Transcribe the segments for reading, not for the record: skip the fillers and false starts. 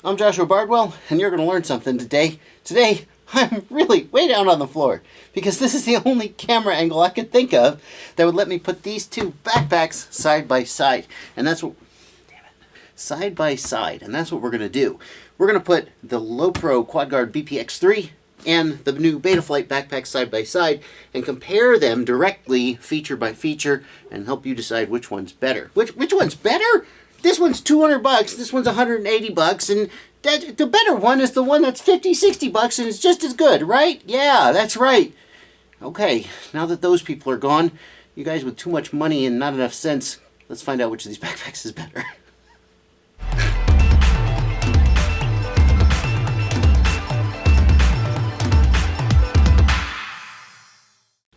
I'm Joshua Bardwell, and you're going to learn something today. Today, I'm really way down on the floor, because this is the only camera angle I could think of that would let me put these two backpacks side by side. And that's what, side by side, and that's what we're going to do. We're going to put the LowePro QuadGuard BPX3 and the new Betaflight backpack side by side and compare them directly, feature by feature, and help you decide which one's better. Which one's better? This one's 200 bucks, this one's 180 bucks, and the better one is the one that's 50, 60 bucks and it's just as good, right? Yeah, that's right. Okay, now that those people are gone, you guys with too much money and not enough sense, let's find out which of these backpacks is better.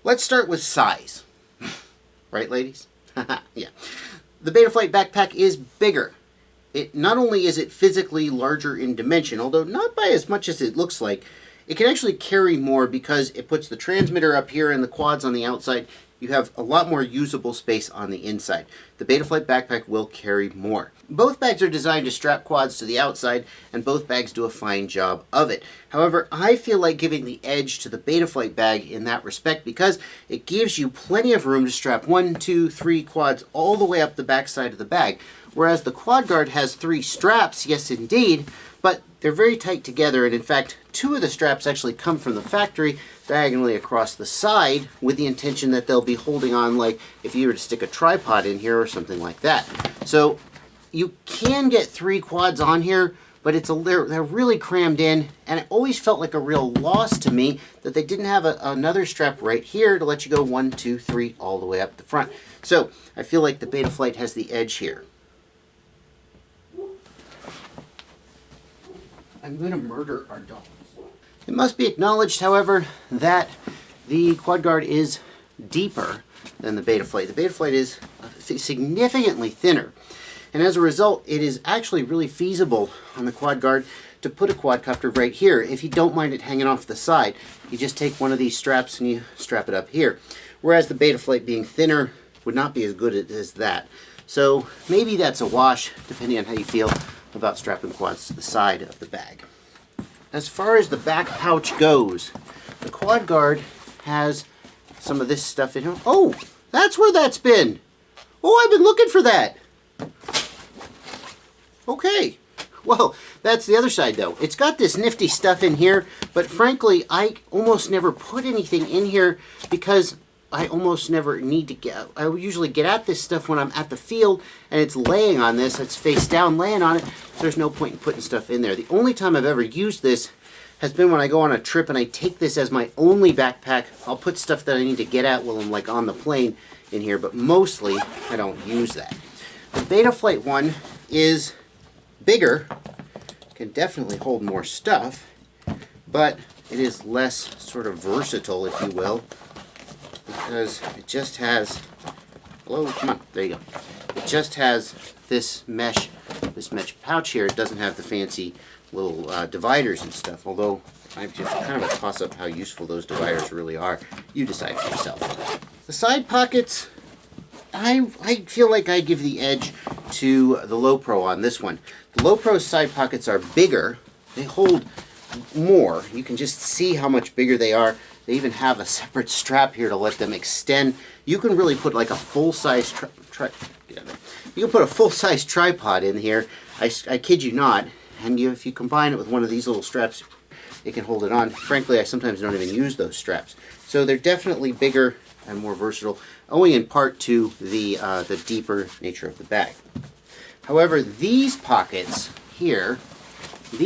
Let's start with size. Right, ladies? Yeah. The Betaflight backpack is bigger. It not only is it physically larger in dimension, although not by as much as it looks like, it can actually carry more because it puts the transmitter up here and the quads on the outside. You have a lot more usable space on the inside. The Betaflight backpack will carry more. Both bags are designed to strap quads to the outside, and both bags do a fine job of it. However, I feel like giving the edge to the Betaflight bag in that respect because it gives you plenty of room to strap 1, 2, 3 quads all the way up the back side of the bag. Whereas the QuadGuard has 3 straps, yes indeed, but they're very tight together, and in fact, 2 of the straps actually come from the factory diagonally across the side with the intention that they'll be holding on like if you were to stick a tripod in here or something like that. So you can get 3 quads on here, but they're really crammed in, and it always felt like a real loss to me that they didn't have another strap right here to let you go 1, 2, 3 all the way up the front. So I feel like the Betaflight has the edge here. I'm going to murder our dogs. It must be acknowledged, however, that the QuadGuard is deeper than the Betaflight. The Betaflight is significantly thinner, and as a result, it is actually really feasible on the QuadGuard to put a quadcopter right here. If you don't mind it hanging off the side, you just take one of these straps and you strap it up here. Whereas the Betaflight being thinner would not be as good as that. So maybe that's a wash, depending on how you feel about strapping quads to the side of the bag. As far as the back pouch goes, the QuadGuard has some of this stuff in here. Oh, that's where that's been. Oh, I've been looking for that. Okay. Well, that's the other side though. It's got this nifty stuff in here, but frankly, I almost never put anything in here because I almost never need to get, I usually get at this stuff when I'm at the field and it's laying on this, it's face down laying on it, so there's no point in putting stuff in there. The only time I've ever used this has been when I go on a trip and I take this as my only backpack. I'll put stuff that I need to get at while I'm like on the plane in here, but mostly I don't use that. The Betaflight one is bigger, can definitely hold more stuff, but it is less sort of versatile, if you will, because it just has, hello, come on, there you go. It just has this mesh pouch here. It doesn't have the fancy little dividers and stuff, although I've just kind of a toss-up how useful those dividers really are. You decide for yourself. The side pockets, I feel like I give the edge to the LowePro on this one. The LowePro side pockets are bigger. They hold more. You can just see how much bigger they are. They even have a separate strap here to let them extend. You can really put like a full-size you can put a full-size tripod in here. I kid you not. And if you combine it with one of these little straps, it can hold it on. Frankly, I sometimes don't even use those straps. So they're definitely bigger and more versatile, owing in part to the deeper nature of the bag. However, these pockets here, the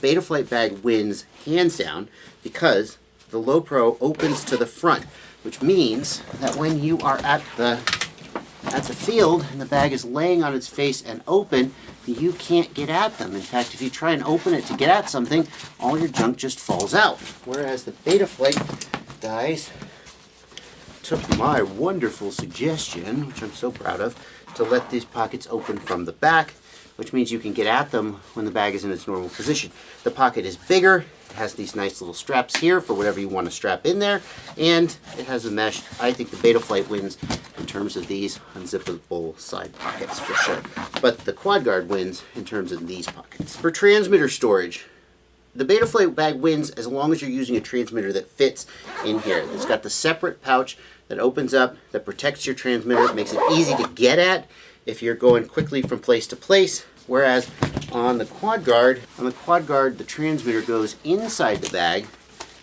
Betaflight bag wins hands down because the LowePro opens to the front, which means that when you are at the field and the bag is laying on its face and open, you can't get at them. In fact, if you try and open it to get at something, all your junk just falls out. Whereas the Betaflight guys took my wonderful suggestion, which I'm so proud of, to let these pockets open from the back which means you can get at them when the bag is in its normal position. The pocket is bigger. It has these nice little straps here for whatever you want to strap in there, and it has a mesh. I think the Betaflight wins in terms of these unzippable side pockets for sure, but the QuadGuard wins in terms of these pockets. For transmitter storage, the Betaflight bag wins as long as you're using a transmitter that fits in here. It's got the separate pouch that opens up, that protects your transmitter. It makes it easy to get at if you're going quickly from place to place. Whereas on the QuadGuard, the transmitter goes inside the bag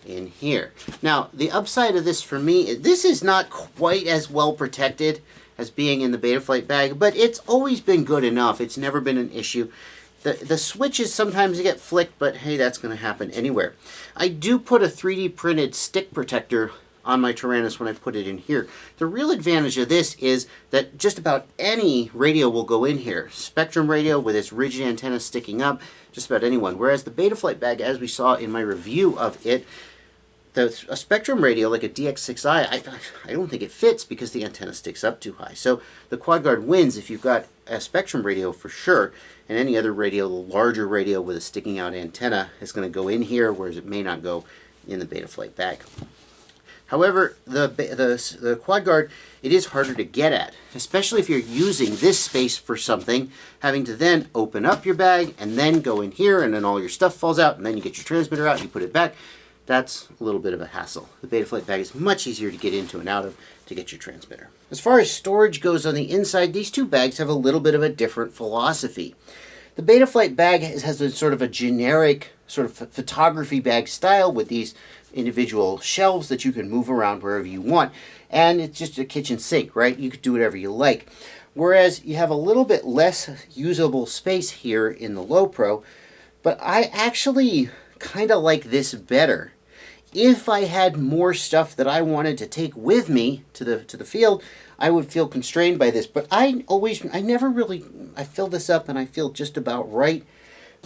in here. Now, the upside of this for me, this is not quite as well protected as being in the Betaflight bag, but it's always been good enough. It's never been an issue. The switches sometimes get flicked, but hey, that's going to happen anywhere. I do put a 3D printed stick protector on my Tyrannus when I put it in here. The real advantage of this is that just about any radio will go in here. Spectrum radio with its rigid antenna sticking up, just about anyone. Whereas the Betaflight bag, as we saw in my review of it, a Spectrum radio like a DX6i, I don't think it fits because the antenna sticks up too high. So the QuadGuard wins if you've got a Spectrum radio for sure, and any other radio, the larger radio with a sticking out antenna, is going to go in here, whereas it may not go in the Betaflight bag. However, the QuadGuard, it is harder to get at, especially if you're using this space for something, having to then open up your bag and then go in here, and then all your stuff falls out, and then you get your transmitter out, you put it back. That's a little bit of a hassle. The Betaflight bag is much easier to get into and out of to get your transmitter. As far as storage goes on the inside, these two bags have a little bit of a different philosophy. The Betaflight bag has a sort of a generic sort of photography bag style with these individual shelves that you can move around wherever you want, and it's just a kitchen sink, right? You could do whatever you like. Whereas you have a little bit less usable space here in the LowePro, but I actually kind of like this better. If I had more stuff that I wanted to take with me to the field, I would feel constrained by this. But I fill this up and I feel just about right.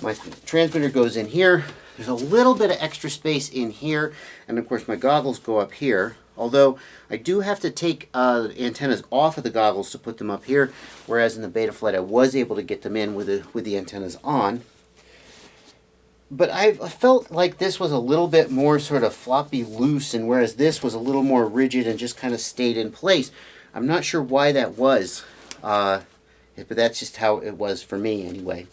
My transmitter goes in here. There's a little bit of extra space in here, and of course my goggles go up here. Although I do have to take the antennas off of the goggles to put them up here, whereas in the Betaflight I was able to get them in with the antennas on. But I felt like this was a little bit more sort of floppy loose, and whereas this was a little more rigid and just kind of stayed in place. I'm not sure why that was, but that's just how it was for me anyway.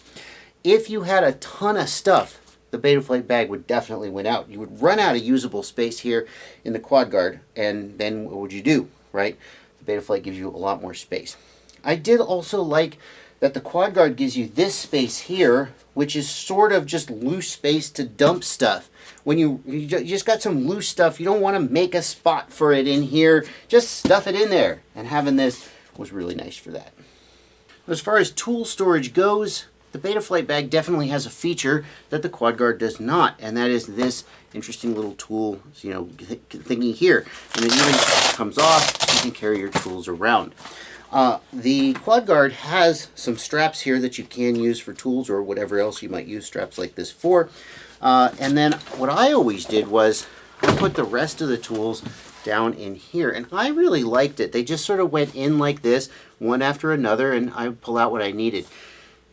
If you had a ton of stuff, the Betaflight bag would definitely win out. You would run out of usable space here in the QuadGuard, and then what would you do, right? The Betaflight gives you a lot more space. I did also like that the QuadGuard gives you this space here, which is sort of just loose space to dump stuff. When you just got some loose stuff, you don't want to make a spot for it in here, just stuff it in there. And having this was really nice for that. As far as tool storage goes, the Betaflight bag definitely has a feature that the QuadGuard does not, and that is this interesting little tool, thingy here. And it even comes off, you can carry your tools around. The QuadGuard has some straps here that you can use for tools or whatever else you might use straps like this for. And then what I always did was I put the rest of the tools down in here, and I really liked it. They just sort of went in like this, one after another, and I would pull out what I needed.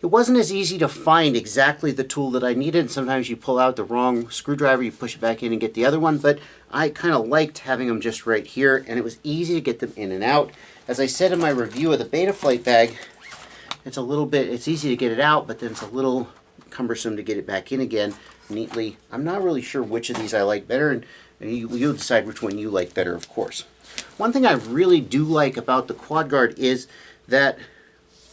It wasn't as easy to find exactly the tool that I needed. Sometimes you pull out the wrong screwdriver, you push it back in and get the other one, but I kind of liked having them just right here, and it was easy to get them in and out. As I said in my review of the Betaflight bag, it's easy to get it out, but then it's a little cumbersome to get it back in again neatly. I'm not really sure which of these I like better, and you'll decide which one you like better, of course. One thing I really do like about the QuadGuard is that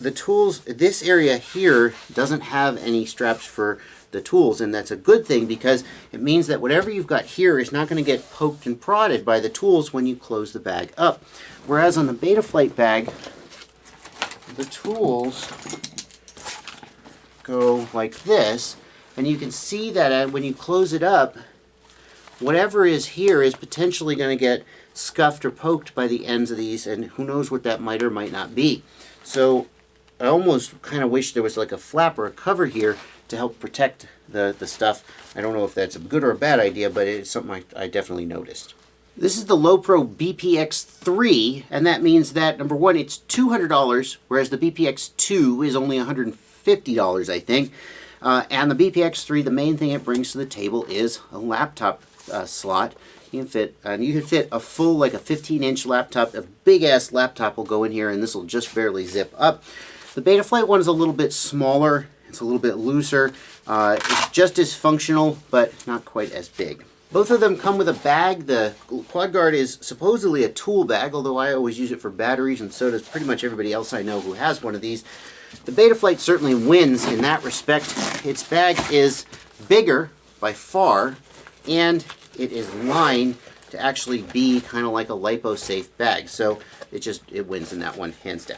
the tools, this area here doesn't have any straps for the tools, and that's a good thing because it means that whatever you've got here is not going to get poked and prodded by the tools when you close the bag up. Whereas on the Betaflight bag, the tools go like this, and you can see that when you close it up, whatever is here is potentially going to get scuffed or poked by the ends of these, and who knows what that might or might not be. So I almost kind of wish there was like a flap or a cover here to help protect the stuff. I don't know if that's a good or a bad idea, but it's something I definitely noticed. This is the LowePro BPX3, and that means that, number one, it's $200, whereas the BPX2 is only $150. $50, I think. And the BPX3, the main thing it brings to the table is a laptop slot. You can fit a full, like a 15-inch laptop. A big-ass laptop will go in here, and this will just barely zip up. The Betaflight one is a little bit smaller. It's a little bit looser. It's just as functional, but not quite as big. Both of them come with a bag. The QuadGuard is supposedly a tool bag, although I always use it for batteries, and so does pretty much everybody else I know who has one of these. The Betaflight certainly wins in that respect. Its bag is bigger by far, and it is lined to actually be kind of like a lipo-safe bag. So it wins in that one, hands down.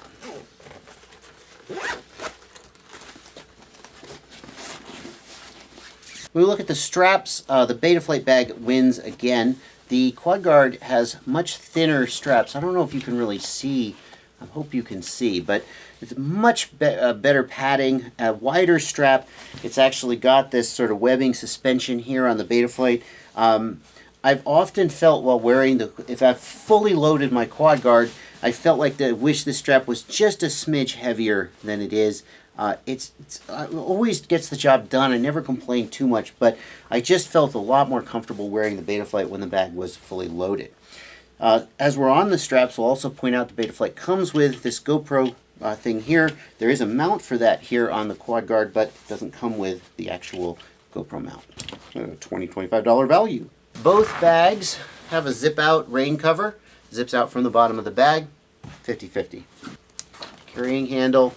When we look at the straps, the Betaflight bag wins again. The QuadGuard has much thinner straps. I don't know if you can really see. I hope you can see, but it's much better padding, a wider strap. It's actually got this sort of webbing suspension here on the Betaflight. I've often felt while wearing if I've fully loaded my QuadGuard, I felt like I wish this strap was just a smidge heavier than it is. It always gets the job done. I never complain too much, but I just felt a lot more comfortable wearing the Betaflight when the bag was fully loaded. As we're on the straps, we'll also point out the Betaflight comes with this GoPro thing here. There is a mount for that here on the QuadGuard, but it doesn't come with the actual GoPro mount. $20, $25 value. Both bags have a zip-out rain cover. Zips out from the bottom of the bag, 50-50. Carrying handle.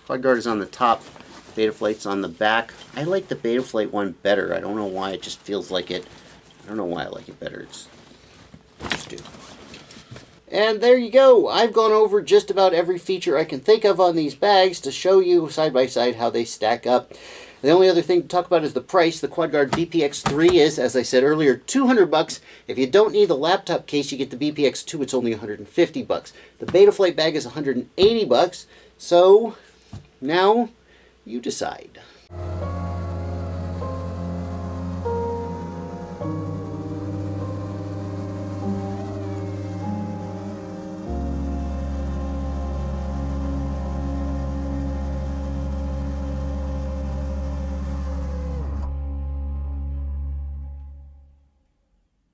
QuadGuard is on the top, Betaflight's on the back. I like the Betaflight one better. I don't know why, it just feels like it. I don't know why I like it better. I just do. And there you go. I've gone over just about every feature I can think of on these bags to show you side by side how they stack up. The only other thing to talk about is the price. The QuadGuard BPX3 is, as I said earlier, $200. If you don't need the laptop case, you get the BPX2. It's only $150. The Betaflight bag is $180. So now you decide.